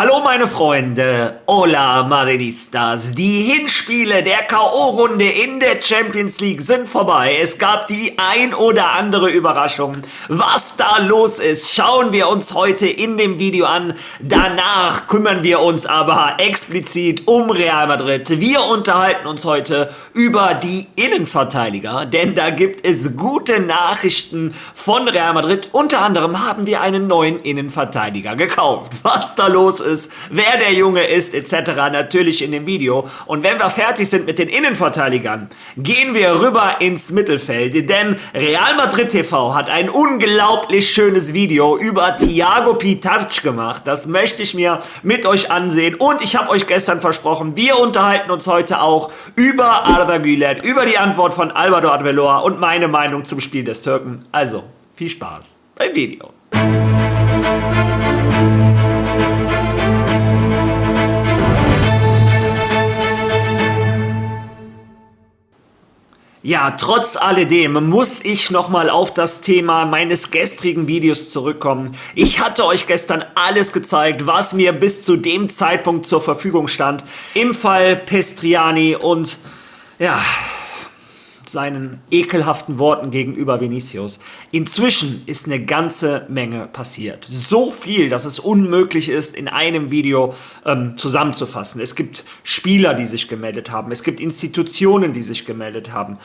Hallo meine Freunde, hola Madridistas, die Hinspiele der K.O.-Runde in der Champions League sind vorbei. Es gab die ein oder andere Überraschung. Was da los ist, schauen wir uns heute in dem Video an. Danach kümmern wir uns aber explizit um Real Madrid. Wir unterhalten uns heute über die Innenverteidiger, denn da gibt es gute Nachrichten von Real Madrid. Unter anderem haben wir einen neuen Innenverteidiger gekauft. Was da los ist, wer der Junge ist, etc. natürlich in dem Video. Und wenn wir fertig sind mit den Innenverteidigern, gehen wir rüber ins Mittelfeld, denn Real Madrid TV hat ein unglaublich schönes Video über Thiago Pitarch gemacht. Das möchte ich mir mit euch ansehen und ich habe euch gestern versprochen, wir unterhalten uns heute auch über Arda Güler, über die Antwort von Álvaro Arbeloa und meine Meinung zum Spiel des Türken. Also, viel Spaß beim Video. Ja, trotz alledem muss ich nochmal auf das Thema meines gestrigen Videos zurückkommen. Ich hatte euch gestern alles gezeigt, was mir bis zu dem Zeitpunkt zur Verfügung stand. Im Fall Pestriani und ja, seinen ekelhaften Worten gegenüber Vinicius. Inzwischen ist eine ganze Menge passiert. So viel, dass es unmöglich ist, in einem Video zusammenzufassen. Es gibt Spieler, die sich gemeldet haben. Es gibt Institutionen, die sich gemeldet haben.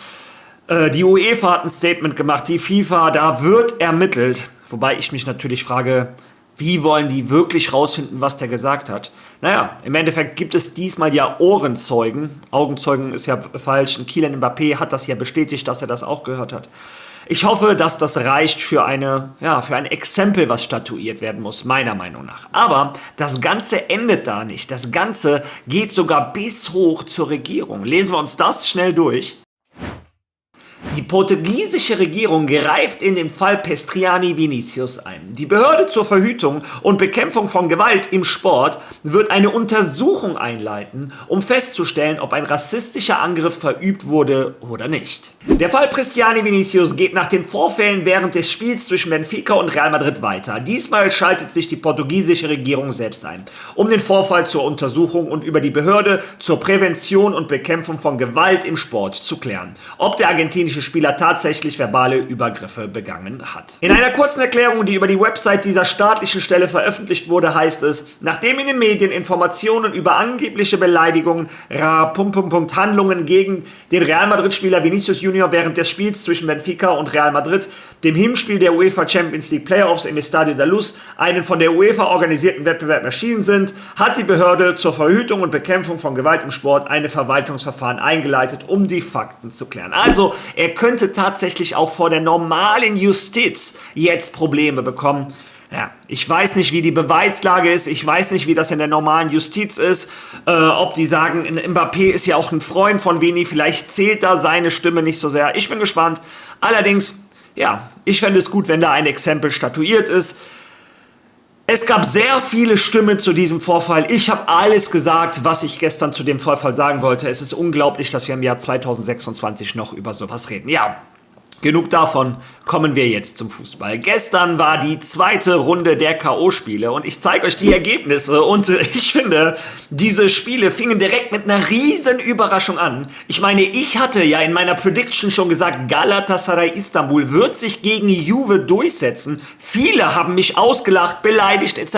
Die UEFA hat ein Statement gemacht, die FIFA, da wird ermittelt. Wobei ich mich natürlich frage, wie wollen die wirklich rausfinden, was der gesagt hat? Naja, im Endeffekt gibt es diesmal ja Ohrenzeugen. Augenzeugen ist ja falsch. Kylian Mbappé hat das ja bestätigt, dass er das auch gehört hat. Ich hoffe, dass das reicht für ein Exempel, was statuiert werden muss, meiner Meinung nach. Aber das Ganze endet da nicht. Das Ganze geht sogar bis hoch zur Regierung. Lesen wir uns das schnell durch. Die portugiesische Regierung greift in den Fall Pestriani Vinicius ein. Die Behörde zur Verhütung und Bekämpfung von Gewalt im Sport wird eine Untersuchung einleiten, um festzustellen, ob ein rassistischer Angriff verübt wurde oder nicht. Der Fall Pestriani Vinicius geht nach den Vorfällen während des Spiels zwischen Benfica und Real Madrid weiter. Diesmal schaltet sich die portugiesische Regierung selbst ein, um den Vorfall zur Untersuchung und über die Behörde zur Prävention und Bekämpfung von Gewalt im Sport zu klären. Ob der argentinische Spieler tatsächlich verbale Übergriffe begangen hat. In einer kurzen Erklärung, die über die Website dieser staatlichen Stelle veröffentlicht wurde, heißt es, nachdem in den Medien Informationen über angebliche Beleidigungen, Handlungen gegen den Real Madrid-Spieler Vinicius Junior während des Spiels zwischen Benfica und Real Madrid, dem Hinspiel der UEFA Champions League Playoffs im Estadio da Luz, einen von der UEFA organisierten Wettbewerb erschienen sind, hat die Behörde zur Verhütung und Bekämpfung von Gewalt im Sport eine Verwaltungsverfahren eingeleitet, um die Fakten zu klären. Also, er könnte tatsächlich auch vor der normalen Justiz jetzt Probleme bekommen. Ja, ich weiß nicht, wie die Beweislage ist, ich weiß nicht, wie das in der normalen Justiz ist, ob die sagen, Mbappé ist ja auch ein Freund von Vini, vielleicht zählt da seine Stimme nicht so sehr. Ich bin gespannt. Allerdings, ja, ich fände es gut, wenn da ein Exempel statuiert ist. Es gab sehr viele Stimmen zu diesem Vorfall. Ich habe alles gesagt, was ich gestern zu dem Vorfall sagen wollte. Es ist unglaublich, dass wir im Jahr 2026 noch über sowas reden. Ja, genug davon, kommen wir jetzt zum Fußball. Gestern war die zweite Runde der K.O.-Spiele und ich zeige euch die Ergebnisse und ich finde, diese Spiele fingen direkt mit einer riesen Überraschung an. Ich meine, ich hatte ja in meiner Prediction schon gesagt, Galatasaray Istanbul wird sich gegen Juve durchsetzen. Viele haben mich ausgelacht, beleidigt etc.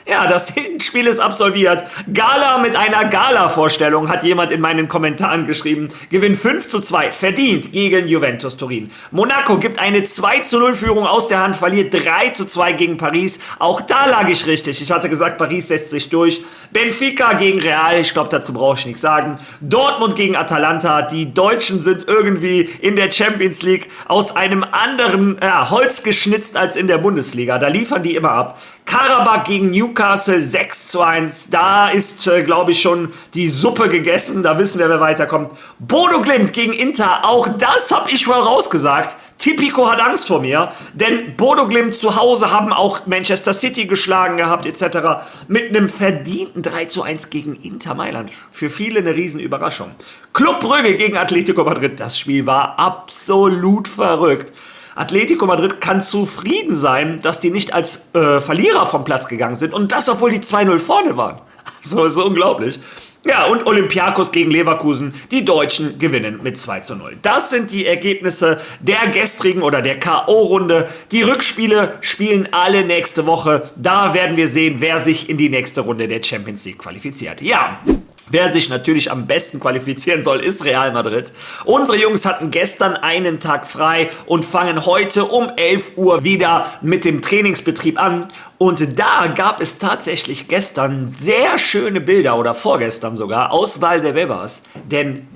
Ja, das Hinspiel ist absolviert. Gala mit einer Gala-Vorstellung, hat jemand in meinen Kommentaren geschrieben. Gewinnt 5:2, verdient gegen Juventus Turin. Monaco gibt eine 2:0-Führung aus der Hand, verliert 3:2 gegen Paris. Auch da lag ich richtig. Ich hatte gesagt, Paris setzt sich durch. Benfica gegen Real, ich glaube, dazu brauche ich nichts sagen. Dortmund gegen Atalanta. Die Deutschen sind irgendwie in der Champions League aus einem anderen Holz geschnitzt als in der Bundesliga. Da liefern die immer ab. Karabakh gegen Newcastle 6:1. Da ist, glaube ich, schon die Suppe gegessen. Da wissen wir, wer weiterkommt. Bodo Glimt gegen Inter. Auch das habe ich vorausgesagt. Tipico hat Angst vor mir, denn Bodo Glimt zu Hause haben auch Manchester City geschlagen gehabt etc. Mit einem verdienten 3:1 gegen Inter Mailand. Für viele eine Riesenüberraschung. Club Brügge gegen Atletico Madrid. Das Spiel war absolut verrückt. Atletico Madrid kann zufrieden sein, dass die nicht als Verlierer vom Platz gegangen sind und das, obwohl die 2-0 vorne waren. So ist unglaublich. Ja, und Olympiakos gegen Leverkusen. Die Deutschen gewinnen mit 2-0. Das sind die Ergebnisse der gestrigen oder der K.O.-Runde. Die Rückspiele spielen alle nächste Woche. Da werden wir sehen, wer sich in die nächste Runde der Champions League qualifiziert. Ja, wer sich natürlich am besten qualifizieren soll, ist Real Madrid. Unsere Jungs hatten gestern einen Tag frei und fangen heute um 11 Uhr wieder mit dem Trainingsbetrieb an. Und da gab es tatsächlich gestern sehr schöne Bilder oder vorgestern sogar aus Valdebebas. Denn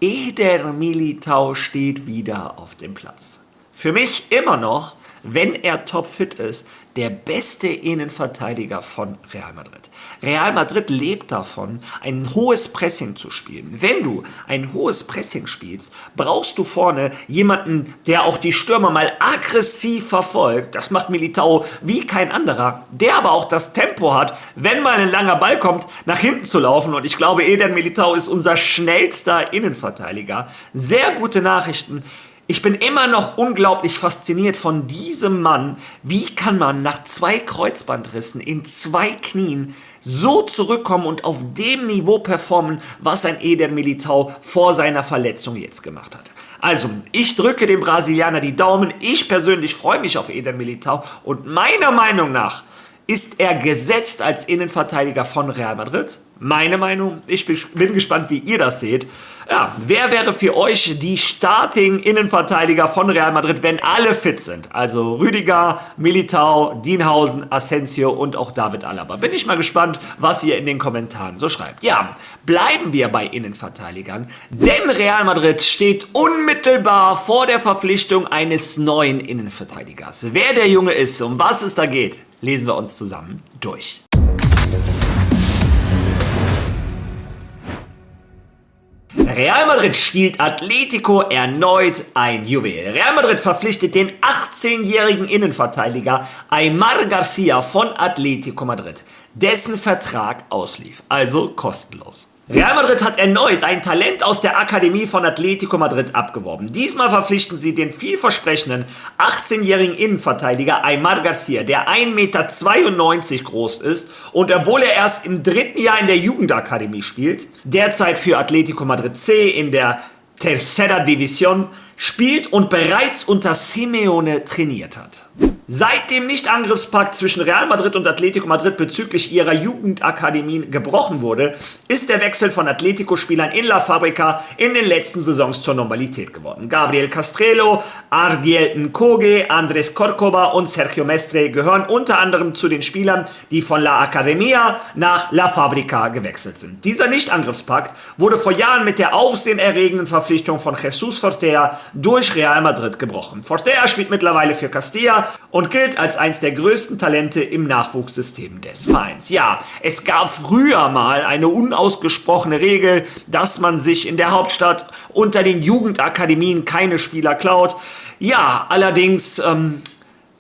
Eder Militão steht wieder auf dem Platz. Für mich immer noch, wenn er topfit ist, der beste Innenverteidiger von Real Madrid. Real Madrid lebt davon, ein hohes Pressing zu spielen. Wenn du ein hohes Pressing spielst, brauchst du vorne jemanden, der auch die Stürmer mal aggressiv verfolgt. Das macht Militão wie kein anderer, der aber auch das Tempo hat, wenn mal ein langer Ball kommt, nach hinten zu laufen. Und ich glaube, Eder Militão ist unser schnellster Innenverteidiger. Sehr gute Nachrichten. Ich bin immer noch unglaublich fasziniert von diesem Mann. Wie kann man nach 2 Kreuzbandrissen in 2 Knien so zurückkommen und auf dem Niveau performen, was ein Eder Militão vor seiner Verletzung jetzt gemacht hat? Also, ich drücke dem Brasilianer die Daumen. Ich persönlich freue mich auf Eder Militão und meiner Meinung nach ist er gesetzt als Innenverteidiger von Real Madrid. Meine Meinung, ich bin gespannt, wie ihr das seht. Ja, wer wäre für euch die Starting-Innenverteidiger von Real Madrid, wenn alle fit sind? Also Rüdiger, Militão, Dienhausen, Asensio und auch David Alaba. Bin ich mal gespannt, was ihr in den Kommentaren so schreibt. Ja, bleiben wir bei Innenverteidigern, denn Real Madrid steht unmittelbar vor der Verpflichtung eines neuen Innenverteidigers. Wer der Junge ist, um was es da geht, lesen wir uns zusammen durch. Real Madrid stiehlt Atletico erneut ein Juwel. Real Madrid verpflichtet den 18-jährigen Innenverteidiger Aimar García von Atletico Madrid, dessen Vertrag auslief, also kostenlos. Real Madrid hat erneut ein Talent aus der Akademie von Atletico Madrid abgeworben. Diesmal verpflichten sie den vielversprechenden 18-jährigen Innenverteidiger Aimar García, der 1,92 Meter groß ist und obwohl er erst im 3. Jahr in der Jugendakademie spielt, derzeit für Atletico Madrid C in der Tercera División spielt und bereits unter Simeone trainiert hat. Seit dem Nicht-Angriffspakt zwischen Real Madrid und Atletico Madrid bezüglich ihrer Jugendakademien gebrochen wurde, ist der Wechsel von Atletico-Spielern in La Fábrica in den letzten Saisons zur Normalität geworden. Gabriel Castrelo, Argiel Nkoge, Andrés Corcoba und Sergio Mestre gehören unter anderem zu den Spielern, die von La Academia nach La Fábrica gewechselt sind. Dieser Nicht-Angriffspakt wurde vor Jahren mit der aufsehenerregenden Verpflichtung von Jesús Fortea durch Real Madrid gebrochen. Fortea spielt mittlerweile für Castilla und gilt als eins der größten Talente im Nachwuchssystem des Vereins. Ja, es gab früher mal eine unausgesprochene Regel, dass man sich in der Hauptstadt unter den Jugendakademien keine Spieler klaut. Ja, allerdings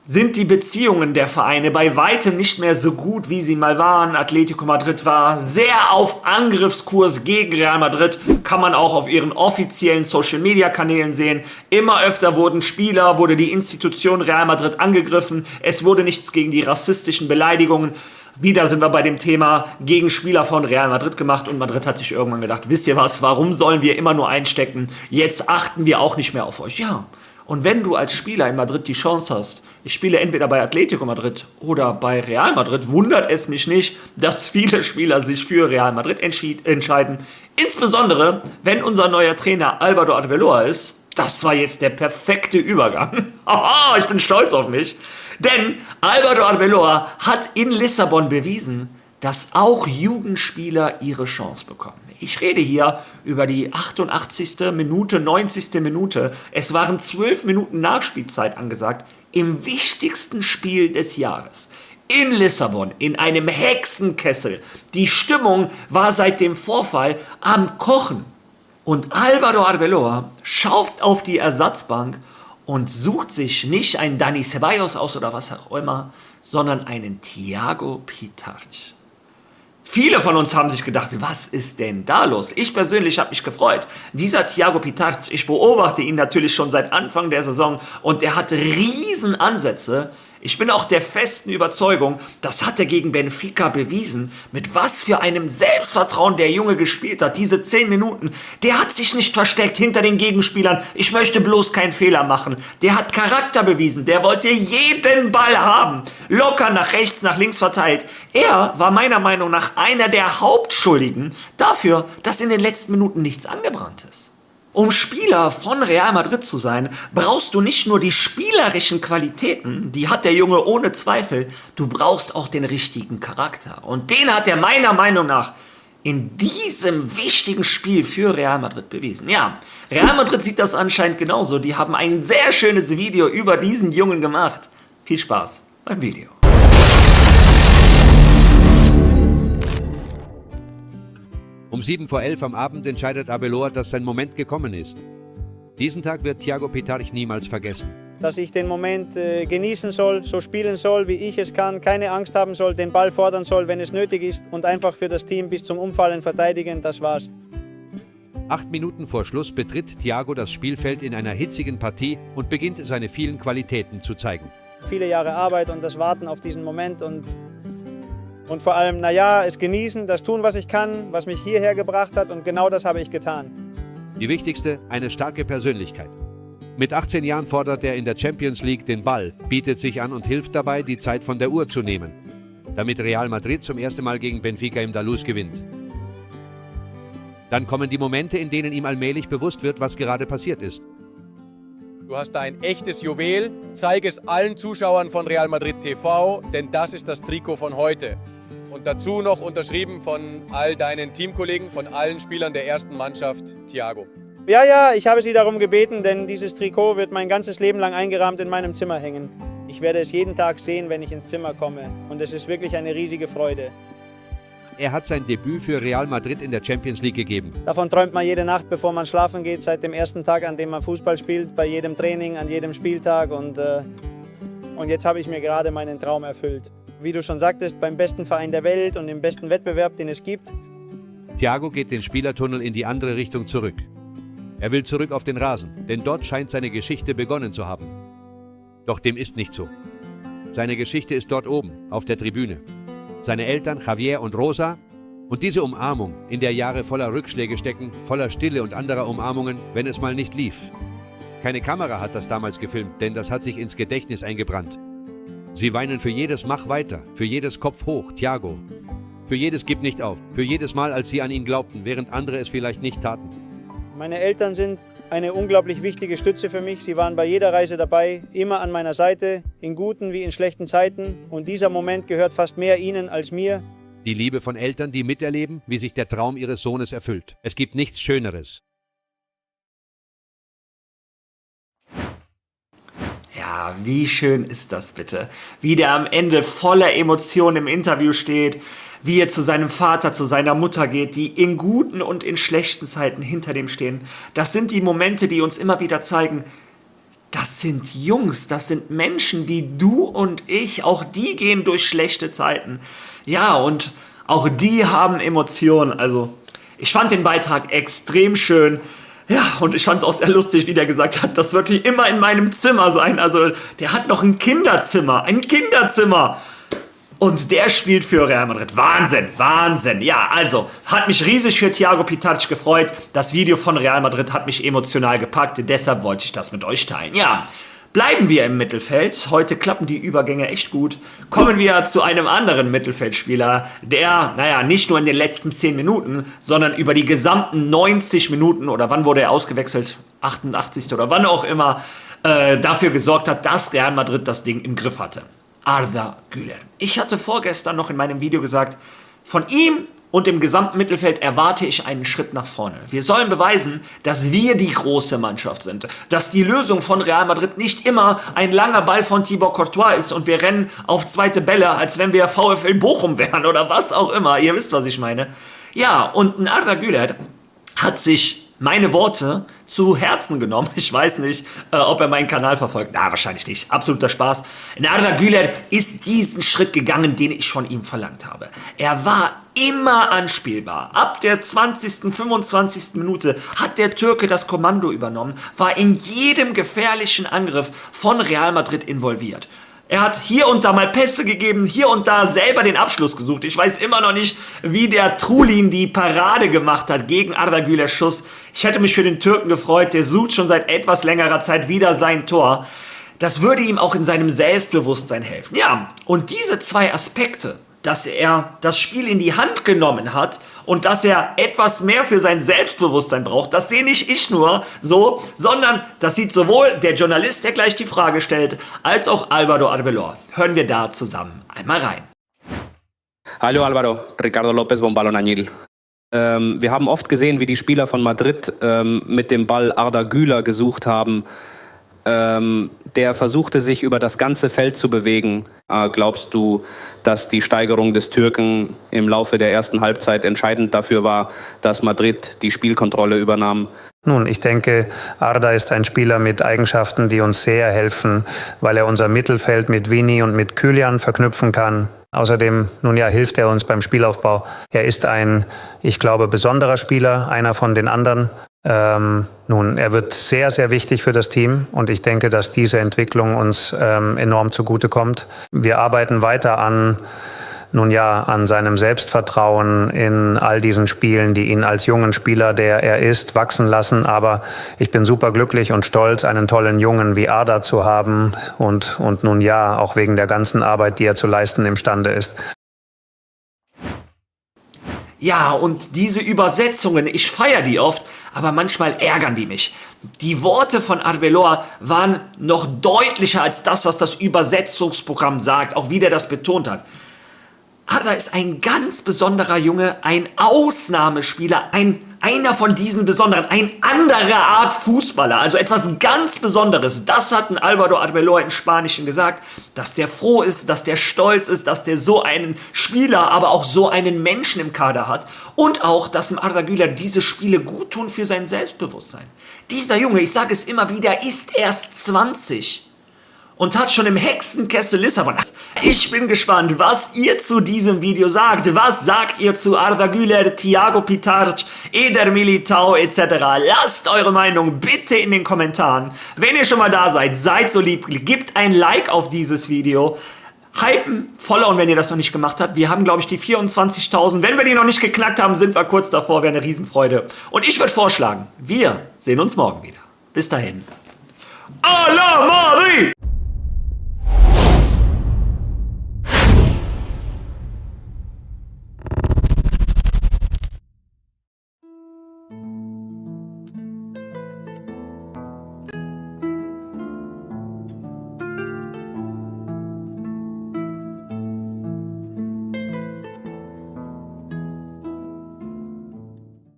sind die Beziehungen der Vereine bei weitem nicht mehr so gut, wie sie mal waren. Atletico Madrid war sehr auf Angriffskurs gegen Real Madrid, kann man auch auf ihren offiziellen Social-Media-Kanälen sehen. Immer öfter wurde die Institution Real Madrid angegriffen. Es wurde nichts gegen die rassistischen Beleidigungen. Wieder sind wir bei dem Thema gegen Spieler von Real Madrid gemacht und Madrid hat sich irgendwann gedacht, wisst ihr was, warum sollen wir immer nur einstecken? Jetzt achten wir auch nicht mehr auf euch. Ja, und wenn du als Spieler in Madrid die Chance hast, ich spiele entweder bei Atletico Madrid oder bei Real Madrid, wundert es mich nicht, dass viele Spieler sich für Real Madrid entscheiden. Insbesondere, wenn unser neuer Trainer Álvaro Arbeloa ist. Das war jetzt der perfekte Übergang. Haha, ich bin stolz auf mich. Denn Álvaro Arbeloa hat in Lissabon bewiesen, dass auch Jugendspieler ihre Chance bekommen. Ich rede hier über die 88. Minute, 90. Minute. Es waren 12 Minuten Nachspielzeit angesagt. Im wichtigsten Spiel des Jahres. In Lissabon, in einem Hexenkessel. Die Stimmung war seit dem Vorfall am Kochen. Und Álvaro Arbeloa schaut auf die Ersatzbank und sucht sich nicht einen Dani Ceballos aus oder was auch immer, sondern einen Thiago Pitart. Viele von uns haben sich gedacht, was ist denn da los? Ich persönlich habe mich gefreut. Dieser Thiago Pitaric, ich beobachte ihn natürlich schon seit Anfang der Saison und er hat Riesenansätze. Ich bin auch der festen Überzeugung, das hat er gegen Benfica bewiesen, mit was für einem Selbstvertrauen der Junge gespielt hat. Diese 10 Minuten, der hat sich nicht versteckt hinter den Gegenspielern. Ich möchte bloß keinen Fehler machen. Der hat Charakter bewiesen, der wollte jeden Ball haben. Locker nach rechts, nach links verteilt. Er war meiner Meinung nach einer der Hauptschuldigen dafür, dass in den letzten Minuten nichts angebrannt ist. Um Spieler von Real Madrid zu sein, brauchst du nicht nur die spielerischen Qualitäten, die hat der Junge ohne Zweifel, du brauchst auch den richtigen Charakter. Und den hat er meiner Meinung nach in diesem wichtigen Spiel für Real Madrid bewiesen. Ja, Real Madrid sieht das anscheinend genauso. Die haben ein sehr schönes Video über diesen Jungen gemacht. Viel Spaß beim Video. Um 11:07 am Abend entscheidet Arbeloa, dass sein Moment gekommen ist. Diesen Tag wird Thiago Pitaric niemals vergessen. Dass ich den Moment genießen soll, so spielen soll, wie ich es kann, keine Angst haben soll, den Ball fordern soll, wenn es nötig ist und einfach für das Team bis zum Umfallen verteidigen, das war's. 8 Minuten vor Schluss betritt Thiago das Spielfeld in einer hitzigen Partie und beginnt seine vielen Qualitäten zu zeigen. Viele Jahre Arbeit und das Warten auf diesen Moment und vor allem, es genießen, das tun, was ich kann, was mich hierher gebracht hat und genau das habe ich getan. Die wichtigste, eine starke Persönlichkeit. Mit 18 Jahren fordert er in der Champions League den Ball, bietet sich an und hilft dabei, die Zeit von der Uhr zu nehmen, damit Real Madrid zum ersten Mal gegen Benfica im Daluz gewinnt. Dann kommen die Momente, in denen ihm allmählich bewusst wird, was gerade passiert ist. Du hast da ein echtes Juwel, zeig es allen Zuschauern von Real Madrid TV, denn das ist das Trikot von heute. Und dazu noch unterschrieben von all deinen Teamkollegen, von allen Spielern der ersten Mannschaft, Thiago. Ja, ich habe Sie darum gebeten, denn dieses Trikot wird mein ganzes Leben lang eingerahmt in meinem Zimmer hängen. Ich werde es jeden Tag sehen, wenn ich ins Zimmer komme. Und es ist wirklich eine riesige Freude. Er hat sein Debüt für Real Madrid in der Champions League gegeben. Davon träumt man jede Nacht, bevor man schlafen geht, seit dem ersten Tag, an dem man Fußball spielt, bei jedem Training, an jedem Spieltag. Und jetzt habe ich mir gerade meinen Traum erfüllt. Wie du schon sagtest, beim besten Verein der Welt und im besten Wettbewerb, den es gibt. Thiago geht den Spielertunnel in die andere Richtung zurück. Er will zurück auf den Rasen, denn dort scheint seine Geschichte begonnen zu haben. Doch dem ist nicht so. Seine Geschichte ist dort oben, auf der Tribüne. Seine Eltern Javier und Rosa und diese Umarmung, in der Jahre voller Rückschläge stecken, voller Stille und anderer Umarmungen, wenn es mal nicht lief. Keine Kamera hat das damals gefilmt, denn das hat sich ins Gedächtnis eingebrannt. Sie weinen für jedes Mach weiter, für jedes Kopf hoch, Thiago. Für jedes Gib nicht auf, für jedes Mal, als sie an ihn glaubten, während andere es vielleicht nicht taten. Meine Eltern sind eine unglaublich wichtige Stütze für mich. Sie waren bei jeder Reise dabei, immer an meiner Seite, in guten wie in schlechten Zeiten. Und dieser Moment gehört fast mehr ihnen als mir. Die Liebe von Eltern, die miterleben, wie sich der Traum ihres Sohnes erfüllt. Es gibt nichts Schöneres. Ja, wie schön ist das bitte? Wie der am Ende voller Emotionen im Interview steht, wie er zu seinem Vater, zu seiner Mutter geht, die in guten und in schlechten Zeiten hinter dem stehen. Das sind die Momente, die uns immer wieder zeigen, das sind Jungs, das sind Menschen wie du und ich, auch die gehen durch schlechte Zeiten. Ja, und auch die haben Emotionen. Also, ich fand den Beitrag extrem schön. Ja, und ich fand es auch sehr lustig, wie der gesagt hat, das wird immer in meinem Zimmer sein. Also, der hat noch ein Kinderzimmer. Und der spielt für Real Madrid. Wahnsinn, Wahnsinn. Ja, also, hat mich riesig für Thiago Pitaric gefreut. Das Video von Real Madrid hat mich emotional gepackt. Deshalb wollte ich das mit euch teilen. Ja, bleiben wir im Mittelfeld. Heute klappen die Übergänge echt gut. Kommen wir zu einem anderen Mittelfeldspieler, der, nicht nur in den letzten 10 Minuten, sondern über die gesamten 90 Minuten, oder wann wurde er ausgewechselt? 88. oder wann auch immer, dafür gesorgt hat, dass Real Madrid das Ding im Griff hatte. Arda Güler. Ich hatte vorgestern noch in meinem Video gesagt, von ihm und im gesamten Mittelfeld erwarte ich einen Schritt nach vorne. Wir sollen beweisen, dass wir die große Mannschaft sind. Dass die Lösung von Real Madrid nicht immer ein langer Ball von Thibaut Courtois ist und wir rennen auf zweite Bälle, als wenn wir VfL Bochum wären oder was auch immer. Ihr wisst, was ich meine. Ja, und ein Arda Güler hat sich meine Worte zu Herzen genommen. Ich weiß nicht, ob er meinen Kanal verfolgt. Na, wahrscheinlich nicht. Absoluter Spaß. Arda Güler ist diesen Schritt gegangen, den ich von ihm verlangt habe. Er war immer anspielbar. Ab der 20., 25. Minute hat der Türke das Kommando übernommen, war in jedem gefährlichen Angriff von Real Madrid involviert. Er hat hier und da mal Pässe gegeben, hier und da selber den Abschluss gesucht. Ich weiß immer noch nicht, wie der Trulin die Parade gemacht hat gegen Arda Gülers Schuss. Ich hätte mich für den Türken gefreut, der sucht schon seit etwas längerer Zeit wieder sein Tor. Das würde ihm auch in seinem Selbstbewusstsein helfen. Ja, und diese zwei Aspekte, dass er das Spiel in die Hand genommen hat und dass er etwas mehr für sein Selbstbewusstsein braucht, das sehe nicht ich nur so, sondern das sieht sowohl der Journalist, der gleich die Frage stellt, als auch Álvaro Arbeloa. Hören wir da zusammen einmal rein. Hallo Álvaro, Ricardo López Bombalón Añil. Wir haben oft gesehen, wie die Spieler von Madrid mit dem Ball Arda Güler gesucht haben. Der versuchte sich über das ganze Feld zu bewegen. Glaubst du, dass die Steigerung des Türken im Laufe der ersten Halbzeit entscheidend dafür war, dass Madrid die Spielkontrolle übernahm? Nun, ich denke, Arda ist ein Spieler mit Eigenschaften, die uns sehr helfen, weil er unser Mittelfeld mit Vini und mit Kylian verknüpfen kann. Außerdem, nun ja, hilft er uns beim Spielaufbau. Er ist ein, ich glaube, besonderer Spieler, einer von den anderen. Nun, er wird sehr, sehr wichtig für das Team und ich denke, dass diese Entwicklung uns enorm zugutekommt. Wir arbeiten weiter an seinem Selbstvertrauen in all diesen Spielen, die ihn als jungen Spieler, der er ist, wachsen lassen. Aber ich bin super glücklich und stolz, einen tollen Jungen wie Arda zu haben und nun ja, auch wegen der ganzen Arbeit, die er zu leisten imstande ist. Ja, und diese Übersetzungen, ich feiere die oft, aber manchmal ärgern die mich. Die Worte von Arbeloa waren noch deutlicher als das, was das Übersetzungsprogramm sagt, auch wie der das betont hat. Arda ist ein ganz besonderer Junge, ein Ausnahmespieler, einer von diesen Besonderen, ein anderer Art Fußballer, also etwas ganz Besonderes. Das hat ein Álvaro Arbeloa im Spanischen gesagt, dass der froh ist, dass der stolz ist, dass der so einen Spieler, aber auch so einen Menschen im Kader hat und auch, dass dem Arda Güler diese Spiele gut tun für sein Selbstbewusstsein. Dieser Junge, ich sage es immer wieder, ist erst 20. Und hat schon im Hexenkessel Lissabon. Ich bin gespannt, was ihr zu diesem Video sagt. Was sagt ihr zu Arda Güler, Thiago Pitarch, Eder Militao etc.? Lasst eure Meinung bitte in den Kommentaren. Wenn ihr schon mal da seid, seid so lieb, gebt ein Like auf dieses Video. Hypen, followen, wenn ihr das noch nicht gemacht habt. Wir haben, glaube ich, die 24.000. Wenn wir die noch nicht geknackt haben, sind wir kurz davor. Wäre eine Riesenfreude. Und ich würde vorschlagen, wir sehen uns morgen wieder. Bis dahin. A la Madrid!